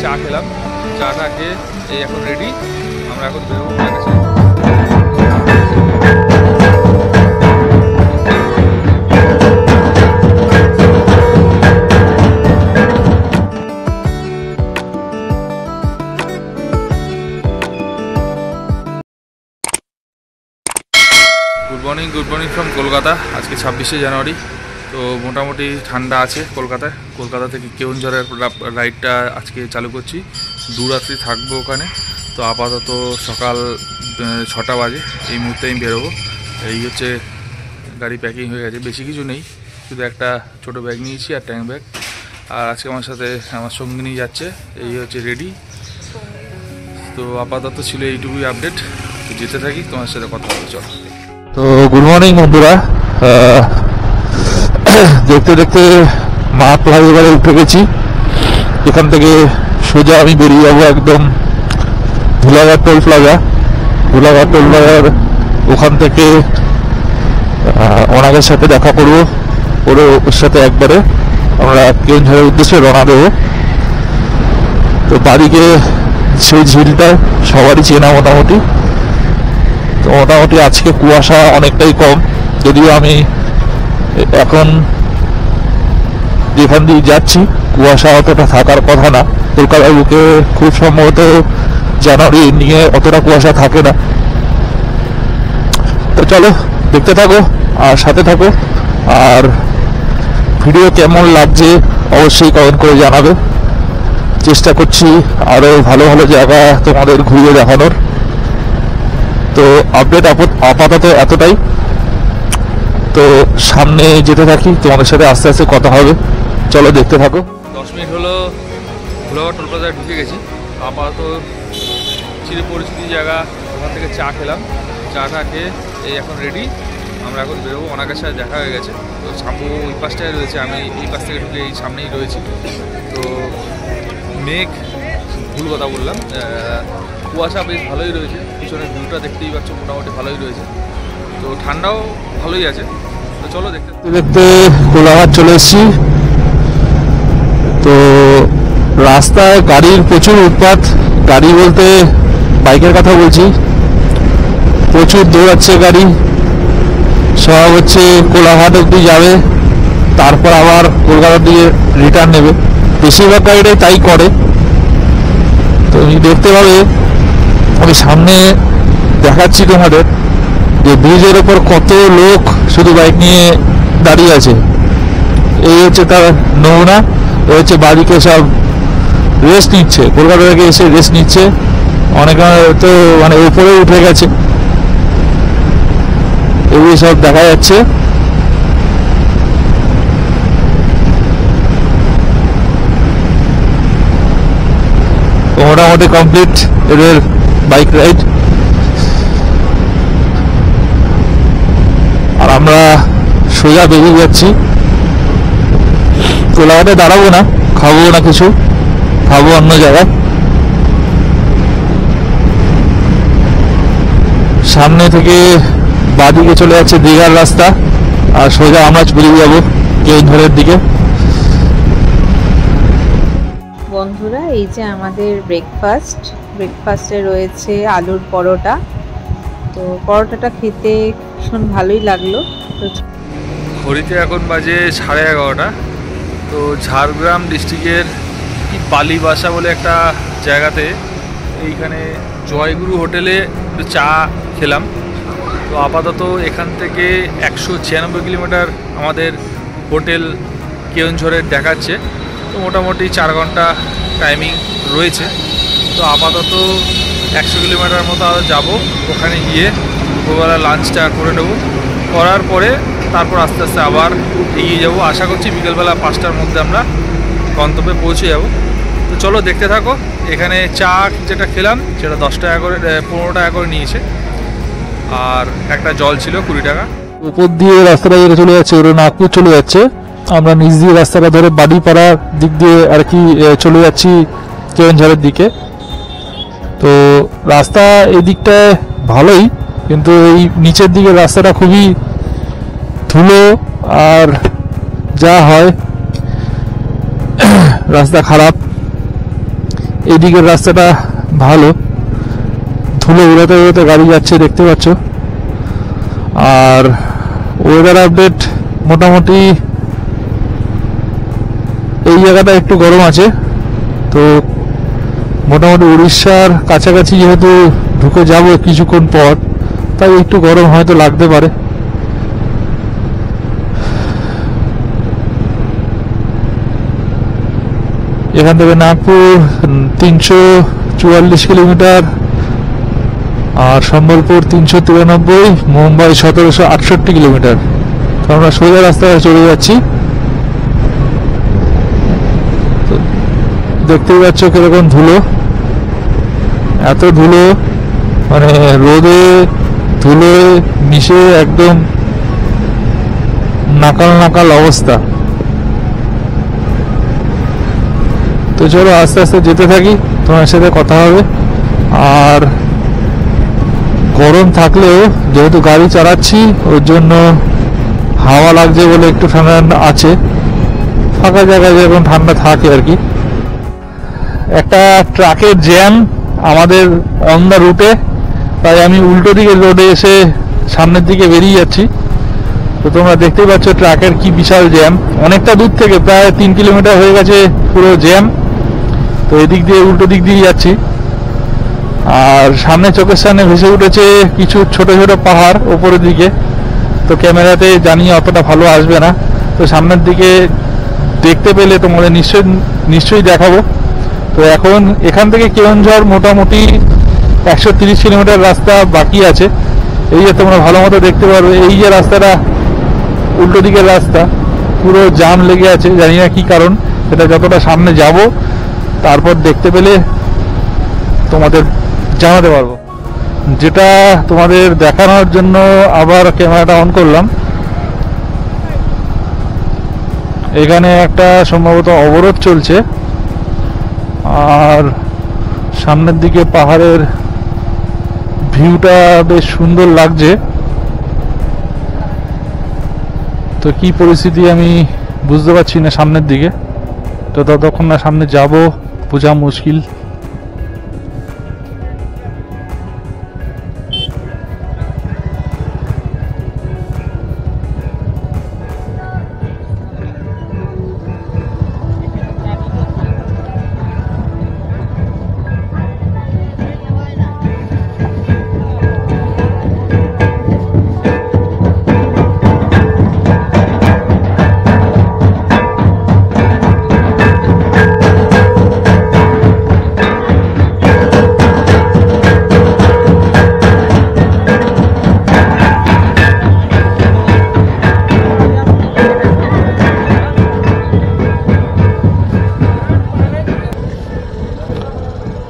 চা খেলাম, চাটা খেয়ে এই এখন রেডি, আমরা এখন বেরোবো ওনার কাছে। Good morning from Kolkata. আজকে 26শে জানুয়ারি। তো মোটামুটি ঠান্ডা আছে কলকাতায়। কলকাতা থেকে কেওনঝড়ের রাইডটা আজকে চালু করছি, 2 রাত্রি থাকবো ওখানে। তো আপাতত সকাল 6টা বাজে, এই মুহূর্তে আমি বেরোবো। এই হচ্ছে গাড়ি প্যাকিং হয়ে গেছে, বেশি কিছু নেই, শুধু একটা ছোটো ব্যাগ নিয়েছি আর ট্যাঙ্ক ব্যাগ। আর আজকে আমার সাথে আমার সঙ্গী নিয়ে যাচ্ছে, এই হচ্ছে রেডি। তো আপাতত ছিল এইটুকুই আপডেট। তো যেতে থাকি, তোমার সাথে কথা বলতে চলো। তো গুড মর্নিং বন্ধুরা, দেখতে দেখতে মা ফ্লাইওভারে উঠে গেছি। এখান থেকে সোজা আমি বেরিয়ে যাবো একদম ভুলাঘাট টোল প্লাজা। ভুলাঘাট টোল প্লাজার ওখান থেকে ওনাদের সাথে দেখা করবো, ওর সাথে একবারে আমরা কেওনঝড়ের উদ্দেশ্যে রওনা দেবো। তো বাড়িকে সেই ঝিলটা সবারই চেনা মোটামুটি। তো মোটামুটি আজকে কুয়াশা অনেকটাই কম, যদিও আমি এখন যেখান দিয়ে যাচ্ছি কুয়াশা অতটা থাকার কথা না। কলকাতার বুকে খুব সম্ভবত জানুয়ারি নিয়ে অতটা কুয়াশা থাকে না। তো চলো দেখতে থাকো আর সাথে থাকো, আর ভিডিও কেমন লাগছে অবশ্যই কমেন্ট করে জানাবে। চেষ্টা করছি আরও ভালো ভালো জায়গা তোমাদের ঘুরিয়ে দেখানোর। তো আপডেট আপাতত এতটাই। তো সামনে যেতে থাকি, তোমাদের সাথে আস্তে আস্তে কথা হবে, চলো দেখতে থাকো। 10 মিনিট হলো ভুলাঘাট টোল প্লাজায় ঢুকে গেছি। আপাতত চিরপরিচিতি জায়গা, ওখান থেকে চা খেলাম, চাটা খেয়ে এই এখন রেডি, আমরা এখন বেরোবো। ওনার কাছে দেখা হয়ে গেছে। তো সামু ওই পাশটায় রয়েছে, আমি এই পাশ থেকে ঢুকে এই সামনেই রয়েছি। তো মেঘ, ভুল কথা বললাম, কুয়াশা বেশ ভালোই রয়েছে। পিছনের ভিউটা দেখতেই পাচ্ছ, মোটামুটি ভালোই রয়েছে। তো ঠান্ডাও ভালোই আছে। তো চলো দেখতে দেখতে কোলাঘাট চলে এসেছি। তো রাস্তায় গাড়ির প্রচুর উৎপাত, গাড়ি বলতে বাইকের কথা বলছি, প্রচুর দৌড়াচ্ছে গাড়ি। সব হচ্ছে কোলাঘাট অব্দি যাবে, তারপর আবার কলকাতার দিকে রিটার্ন নেবে। বেশিরভাগ গাড়িটাই তাই করে। তো তুমি দেখতে পাবে, আমি সামনে দেখাচ্ছি তোমাদের যে ব্রিজের ওপর কত লোক শুধু বাইক নিয়ে দাঁড়িয়ে আছে। এই হচ্ছে তার নমুনা। ও হচ্ছে বাড়িকে সব রেস্ট নিচ্ছে, কলকাতা থেকে এসে রেস্ট নিচ্ছে। অনেকে তো মানে উপরে উঠে গেছে, এগুলি সব দেখা যাচ্ছে। মোটামুটি কমপ্লিট এদের বাইক রাইড। আর আমরা সোজা বেরিয়ে যাচ্ছি। কোলাঘাটে দাঁড়াবো না, খাবো না কিছু, খাবো অন্য জায়গায়। সামনে থেকে বাঁদিকে চলে যাচ্ছে দীঘার রাস্তা, আর সোজা আমরা বেরিয়ে যাবো কেওনঝড়ের দিকে। বন্ধুরা, এই যে আমাদের ব্রেকফাস্টে রয়েছে আলুর পরোটা। তো পরোটাটা খেতে ভীষণ ভালোই লাগলো। তো ঘড়িতে এখন বাজে 11:30। তো ঝাড়গ্রাম ডিস্ট্রিক্টের বালিবাসা বলে একটা জায়গাতে এইখানে জয়গুরু হোটেলে একটু চা খেলাম। তো আপাতত এখান থেকে 196 কিলোমিটার আমাদের হোটেল কেওনঝড়ের দেখাচ্ছে। তো মোটামুটি 4 ঘন্টা টাইমিং রয়েছে। তো আপাতত 100 কিলোমিটার মতো আরও যাবো। ওখানে গিয়ে দুপুরবেলা লাঞ্চটা করে নেবো, করার পরে তারপর আস্তে আস্তে আবার এগিয়ে যাবো। আশা করছি বিকেলবেলা 5টার মধ্যে আমরা গন্তব্যে পৌঁছে যাব। তো চলো দেখতে থাকো। এখানে চা যেটা খেলাম সেটা 10 টাকা করে, 15 টাকা করে নিয়েছে, আর একটা জল ছিল 20 টাকা। উপর দিয়ে রাস্তাটা চলে যাচ্ছে, ওরা নাগপুর চলে যাচ্ছে। আমরা নিচ দিয়ে রাস্তাটা ধরে বাড়িপাড়ার দিক দিয়ে আর কি চলে যাচ্ছি কেওনঝড়ের দিকে। তো রাস্তা এই দিকটায় ভালোই, কিন্তু এই নিচের দিকে রাস্তাটা খুবই ধুলো, আর যা হয় রাস্তা খারাপ। এইদিকের রাস্তাটা ভালো, ধুলো উড়াতে উড়াতে গাড়ি যাচ্ছে দেখতে পাচ্ছ। আর ওয়েদার আপডেট মোটামুটি এই জায়গাটা একটু গরম আছে, তো মোটামুটি উড়িষ্যার কাছাকাছি যেহেতু ঢুকে যাব কিছুক্ষণ পর, তাই একটু গরম হয়তো লাগতে পারে। এখান থেকে নাগপুর 344 কিলোমিটার, আর সম্বলপুর 393, মুম্বাই 1768 কিলোমিটার। তো আমরা সোজা রাস্তায় চলে যাচ্ছি। দেখতেই পাচ্ছ কিরকম ধুলো, এত ধুলো, মানে রোদে ধুলোয় মিশে একদম নাকাল নাকাল অবস্থা। তো চলো আস্তে আস্তে যেতে থাকি, তোমার সাথে কথা হবে। আর গরম থাকলেও যেহেতু গাড়ি চালাচ্ছি ওর জন্য হাওয়া লাগছে বলে একটু ঠান্ডা ঠান্ডা আছে, ফাঁকা জায়গায় যেরকম ঠান্ডা থাকে আর কি। একটা ট্রাকের জ্যাম আমাদের অন দ্য রুটে, তাই আমি উল্টো দিকে রোডে এসে সামনের দিকে বেরিয়ে যাচ্ছি। তো তোমরা দেখতেই পাচ্ছ ট্রাকের কি বিশাল জ্যাম, অনেকটা দূর থেকে প্রায় 3 কিলোমিটার হয়ে গেছে পুরো জ্যাম। তো এদিক দিয়ে উল্টো দিক দিয়ে যাচ্ছি, আর সামনে চোখের সামনে ভেসে উঠেছে কিছু ছোট ছোট পাহাড় ওপরের দিকে। তো ক্যামেরাতে জানি অতটা ভালো আসবে না, তো সামনের দিকে দেখতে পেলে তোমাদের নিশ্চয়ই দেখাবো। তো এখন এখান থেকে কেওনঝড় মোটামুটি 130 কিলোমিটার রাস্তা বাকি আছে। এই যে তোমরা ভালো মতো দেখতে পারবে, এই যে রাস্তাটা উল্টো দিকের রাস্তা পুরো জাম লেগে আছে, জানি না কি কারণ, সেটা যতটা সামনে যাব তারপর দেখতে পেলে তোমাদের জানাতে পারবো। যেটা তোমাদের দেখানোর জন্য আবার ক্যামেরাটা অন করলাম। এখানে একটা সম্ভবত অবরোধ চলছে, আর সামনের দিকে পাহাড়ের ভিউটা বেশ সুন্দর লাগছে। তো কি পরিস্থিতি আমি বুঝতে পারছি না সামনের দিকে, তো ততক্ষণ না সামনে যাব বোঝা মুশকিল।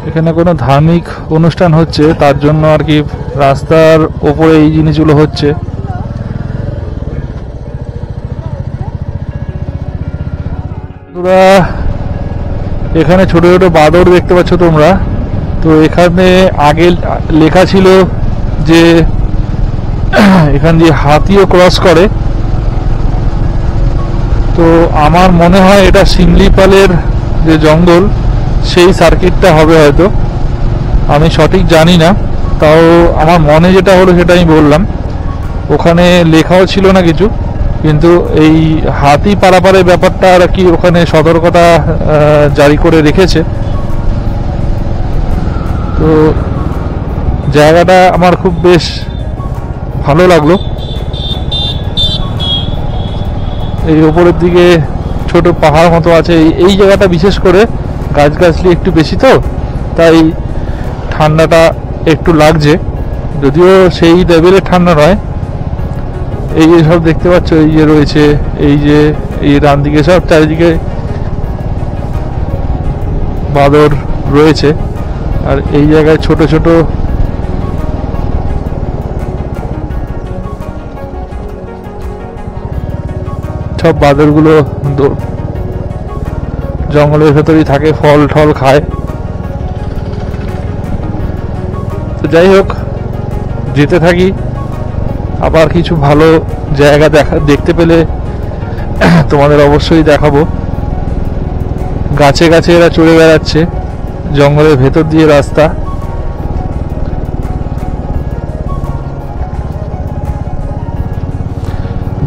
এখানে কোনো ধার্মিক অনুষ্ঠান হচ্ছে, তার জন্য আর কি রাস্তার ওপরে এই জিনিসগুলো হচ্ছে। এখানে ছোট ছোট বাঁদর দেখতে পাচ্ছ তোমরা। তো এখানে আগে লেখা ছিল যে এখান দিয়ে হাতিও ক্রস করে। তো আমার মনে হয় এটা শিমলিপালের যে জঙ্গল সেই সার্কিটটা হবে হয়তো, আমি সঠিক জানি না, তাও আমার মনে যেটা হলো সেটা আমি বললাম। ওখানে লেখাও ছিল না কিছু, কিন্তু এই হাতি পারাপারের ব্যাপারটা আর কি ওখানে সতর্কতা জারি করে রেখেছে। তো জায়গাটা আমার খুব বেশ ভালো লাগলো। এই ওপরের দিকে ছোট পাহাড় মতো আছে, এই জায়গাটা বিশেষ করে গাছগাছলি একটু বেশি, তো তাই ঠান্ডাটা একটু লাগছে, যদিও সেই লেভেলের ঠান্ডা নয়। এই যে সব দেখতে পাচ্ছ, এই যে রয়েছে, এই যে এই ডান দিকে সব চারিদিকে বাদর রয়েছে, আর এই জায়গায় ছোট ছোট সব বাদরগুলো জঙ্গলের ভেতরেই থাকে, ফল টল খায়। তো যাই হোক, যেতে থাকি, আবার কিছু ভালো জায়গা দেখতে পেলে তোমাদের অবশ্যই দেখাবো। গাছে গাছে এরা চড়ে বেড়াচ্ছে, জঙ্গলের ভেতর দিয়ে রাস্তা।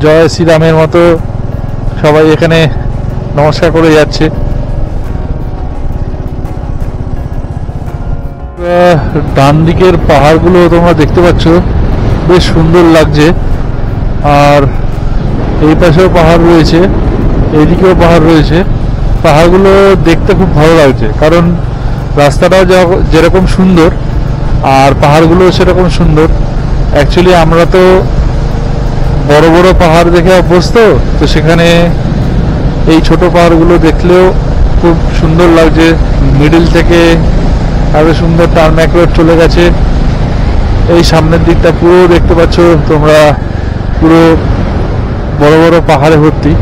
জয় শ্রীরামের মতো সবাই এখানে নমস্কার করে যাচ্ছে। ডান দিকের পাহাড়গুলো তোমরা দেখতে পাচ্ছ, বেশ সুন্দর লাগছে। আর এই পাশেও পাহাড় রয়েছে, এইদিকেও পাহাড় রয়েছে। পাহাড়গুলো দেখতে খুব ভালো লাগছে, কারণ রাস্তাটাও যেরকম সুন্দর আর পাহাড়গুলো সেরকম সুন্দর। অ্যাকচুয়ালি আমরা তো বড় বড় পাহাড় দেখে অভ্যস্ত, তো সেখানে এই ছোট পাহাড়গুলো দেখলেও খুব সুন্দর লাগছে। মিডিল থেকে আরো সুন্দর টার্ম্যাক রোড চলে গেছে। এই সামনের দিকটা পুরো দেখতে পাচ্ছ তোমরা, পুরো বড় বড় পাহাড়ে ভর্তি।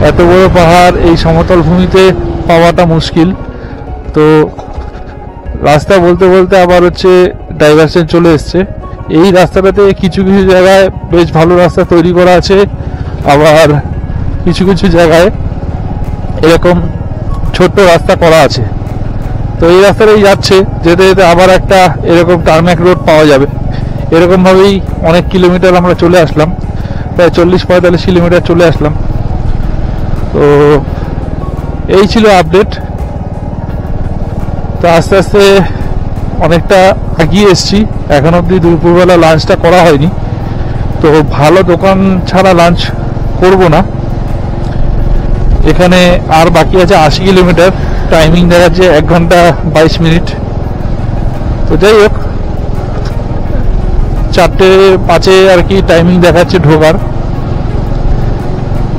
এত বড় পাহাড় এই সমতল ভূমিতে পাওয়াটা মুশকিল। তো রাস্তা বলতে বলতে আবার হচ্ছে ডাইভারশন চলে এসছে। এই রাস্তাটাতে কিছু কিছু জায়গায় বেশ ভালো রাস্তা তৈরি করা আছে, আবার কিছু কিছু জায়গায় এরকম ছোট্ট রাস্তা করা আছে। তো এই রাস্তাটাই যাচ্ছে, যেতে যেতে আবার একটা এরকম টার্ম্যাক রোড পাওয়া যাবে। এরকমভাবেই অনেক কিলোমিটার আমরা চলে আসলাম, প্রায় 40-45 কিলোমিটার চলে আসলাম। তো এই ছিল আপডেট। তো আস্তে আস্তে অনেকটা এগিয়ে এসছি। এখন অবধি দুপুরবেলা লাঞ্চটা করা হয়নি, তো ভালো দোকান ছাড়া লাঞ্চ করব না। এখানে আর বাকি আছে 80 কিলোমিটার, টাইমিং দেখাচ্ছে 1 ঘন্টা 22 মিনিট। তো যাই হোক, 4:05 আর কি টাইমিং দেখাচ্ছে ঢোকার।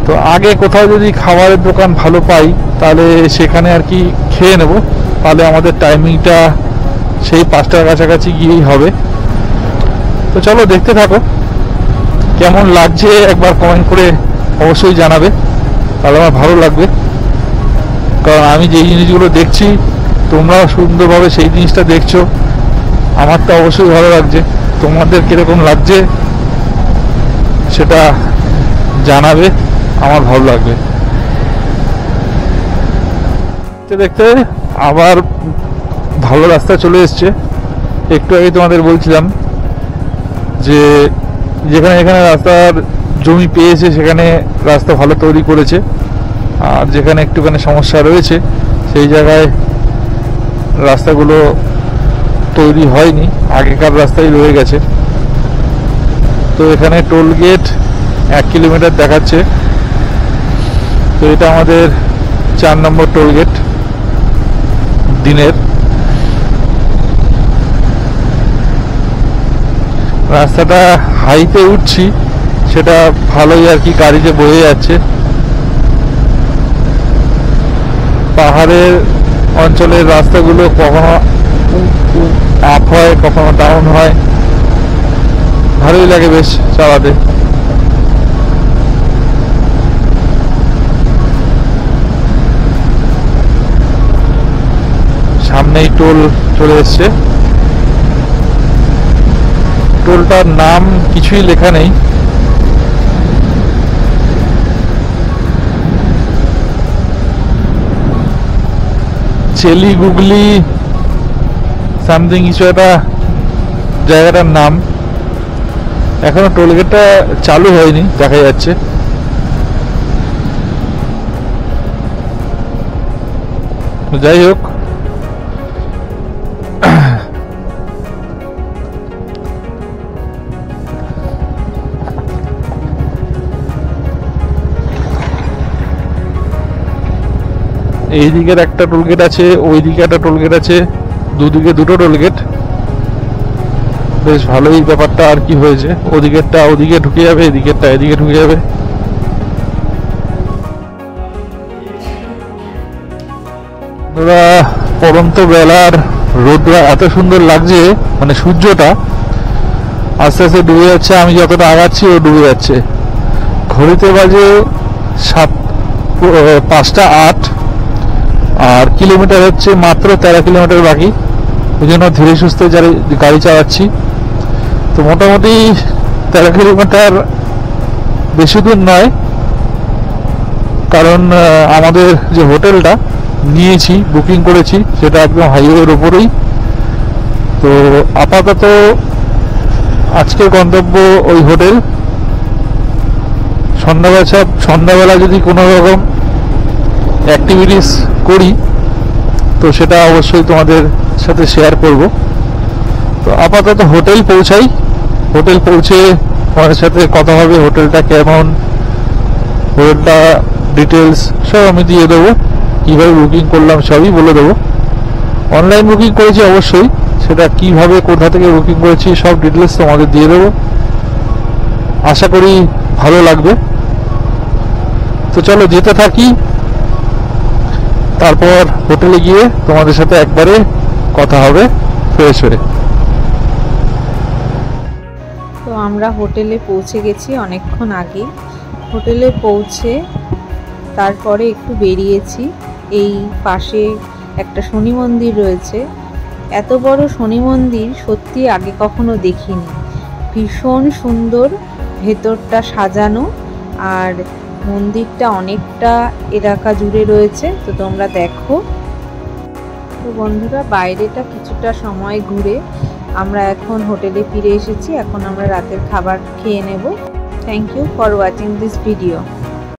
তো আগে কোথাও যদি খাবারের দোকান ভালো পাই তাহলে সেখানে আর কি খেয়ে নেব, তাহলে আমাদের টাইমিংটা সেই 5টার কাছাকাছি গিয়েই হবে। তো চলো দেখতে থাকো, কেমন লাগছে একবার কমেন্ট করে অবশ্যই জানাবে, তাহলে আমার ভালো লাগবে। কারণ আমি যেই জিনিসগুলো দেখছি তোমরাও সুন্দরভাবে সেই জিনিসটা দেখছো, আমার তো অবশ্যই ভালো লাগছে। তোমাদের কিরকম লাগছে সেটা জানাবে, আমার ভালো লাগবে। দেখতে দেখতে আবার ভালো রাস্তা চলে এসছে। একটু আগে তোমাদের বলছিলাম যে যেখানে যেখানে রাস্তার জমি পেয়েছে সেখানে রাস্তা ভালো তৈরি করেছে, আর যেখানে একটুখানি সমস্যা রয়েছে সেই জায়গায় রাস্তাগুলো তৈরি হয়নি, আগেকার রাস্তাই রয়ে গেছে। তো এখানে টোল গেট 1 কিলোমিটার দেখাচ্ছে। তো এটা আমাদের 4 নম্বর টোল গেট দিনের। রাস্তাটা হাইতে উঠছি, সেটা ভালোই আর কি গাড়িতে বয়ে যাচ্ছে। পাহাড়ের অঞ্চলের রাস্তাগুলো কখনো আপ হয় কখনো ডাউন হয়, ভালোই লাগে বেশ চালাতে। সামনেই টোল চলে এসছে। টোলটার নাম কিছুই লেখা নেই, চেলি গুগলি সামথিং কিছু একটা জায়গাটার নাম। এখনো টোলগেটটা চালু হয়নি দেখা যাচ্ছে। যাই হোক, এই দিকের একটা টোলগেট আছে, ওই দিকে একটা টোলগেট আছে, দুদিকে দুটো টোলগেট। বেশ ভালোই ব্যাপারটা আর কি হয়েছে, ওদিকেরটা ওদিকে ঢুকে যাবে, এদিকেরটা এদিকে ঢুকে যাবে। পরন্ত বেলার রোদটা এত সুন্দর লাগছে, মানে সূর্যটা আস্তে আস্তে ডুবে যাচ্ছে। আমি যতটা আগাচ্ছি ও ডুবে যাচ্ছে। ঘড়িতে বাজে 5:08 আর কিলোমিটার হচ্ছে মাত্র 13 কিলোমিটার বাকি। ওই জন্য ধীরে সুস্থে গাড়ি চালাচ্ছি। তো মোটামুটি 13 কিলোমিটার বেশি দূর নয়, কারণ আমাদের যে হোটেলটা নিয়েছি, বুকিং করেছি, সেটা একদম হাইওয়ের ওপরেই। তো আপাতত আজকের গন্তব্য ওই হোটেল। সন্ধ্যাবেলা যদি কোনো রকম অ্যাক্টিভিটিস করি তো সেটা অবশ্যই তোমাদের সাথে শেয়ার করব। তো আপাতত হোটেল পৌঁছাই, হোটেল পৌঁছে তোমাদের সাথে কথা হবে, হোটেলটা কেমন, হোটেলটা ডিটেলস সব আমি দিয়ে দেবো, কীভাবে বুকিং করলাম সবই বলে দেবো। অনলাইন বুকিং করেছি অবশ্যই, সেটা কিভাবে কোথা থেকে বুকিং করেছি সব ডিটেলস তোমাদের দিয়ে দেবো, আশা করি ভালো লাগবে। তো চলো যেতে থাকি, তারপর হোটেলে গিয়ে তোমাদের সাথে একবারে কথা হবে ফ্রেশ হয়ে। তো আমরা হোটেলে পৌঁছে গেছি অনেকক্ষণ আগে। হোটেলে পৌঁছে তারপরে একটু বেরিয়েছি। এই পাশে একটা শনি মন্দির রয়েছে। এত বড় শনি মন্দির সত্যি আগে কখনো দেখিনি। ভীষণ সুন্দর, ভেতরটা সাজানো, আর মন্দিরটা অনেকটা এলাকা জুড়ে রয়েছে। তো তোমরা দেখো। তো বন্ধুরা, বাইরেটা কিছুটা সময় ঘুরে আমরা এখন হোটেলে ফিরে এসেছি। এখন আমরা রাতের খাবার খেয়ে নেব। Thank you for watching this video.